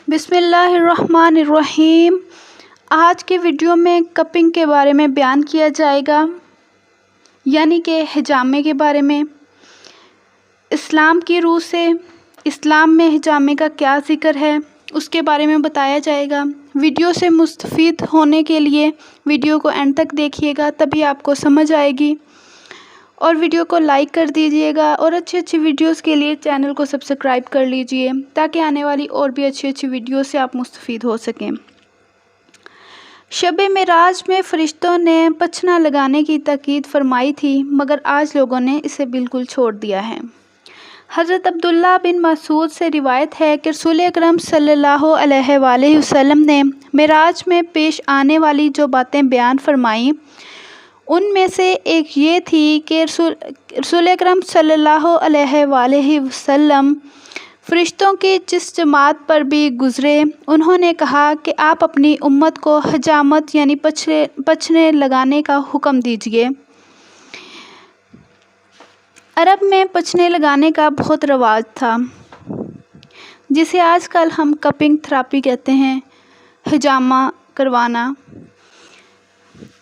بسم اللہ الرحمن الرحیم۔ آج کے ویڈیو میں کپنگ کے بارے میں بیان کیا جائے گا، یعنی کہ حجامے کے بارے میں۔ اسلام کی روح سے اسلام میں حجامے کا کیا ذکر ہے اس کے بارے میں بتایا جائے گا۔ ویڈیو سے مستفید ہونے کے لیے ویڈیو کو اینڈ تک دیکھیے گا، تبھی آپ کو سمجھ آئے گی۔ اور ویڈیو کو لائک کر دیجیے گا اور اچھی ویڈیوز کے لیے چینل کو سبسکرائب کر لیجیے تاکہ آنے والی اور بھی اچھی ویڈیوز سے آپ مستفید ہو سکیں۔ شب معراج میں فرشتوں نے پچھنا لگانے کی تاکید فرمائی تھی، مگر آج لوگوں نے اسے بالکل چھوڑ دیا ہے۔ حضرت عبداللہ بن مسعود سے روایت ہے کہ رسول اکرم صلی اللہ علیہ وآلہ وسلم نے معراج میں پیش آنے والی جو باتیں بیان فرمائیں، ان میں سے ایک یہ تھی کہ رسول اکرم صلی اللہ علیہ وآلہ وسلم فرشتوں کی جس جماعت پر بھی گزرے، انہوں نے کہا کہ آپ اپنی امت کو حجامت یعنی پچھنے لگانے کا حکم دیجیے۔ عرب میں پچھنے لگانے کا بہت رواج تھا، جسے آج کل ہم کپنگ تھراپی کہتے ہیں، حجامہ کروانا۔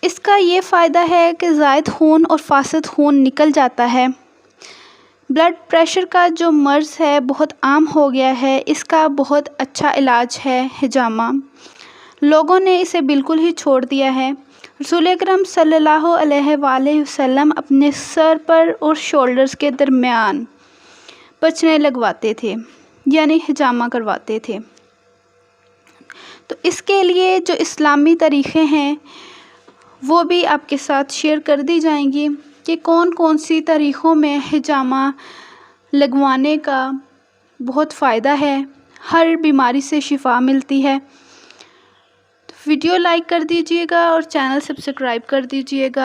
اس کا یہ فائدہ ہے کہ زائد خون اور فاسد خون نکل جاتا ہے۔ بلڈ پریشر کا جو مرض ہے بہت عام ہو گیا ہے، اس کا بہت اچھا علاج ہے حجامہ۔ لوگوں نے اسے بالکل ہی چھوڑ دیا ہے۔ رسول اکرم صلی اللہ علیہ وآلہ وسلم اپنے سر پر اور شولڈرز کے درمیان پچھنے لگواتے تھے، یعنی حجامہ کرواتے تھے۔ تو اس کے لیے جو اسلامی طریقے ہیں وہ بھی آپ کے ساتھ شیئر کر دی جائیں گی کہ کون سی طریقوں میں حجامہ لگوانے کا بہت فائدہ ہے، ہر بیماری سے شفا ملتی ہے۔ ویڈیو لائک کر دیجیے گا اور چینل سبسکرائب کر دیجیے گا۔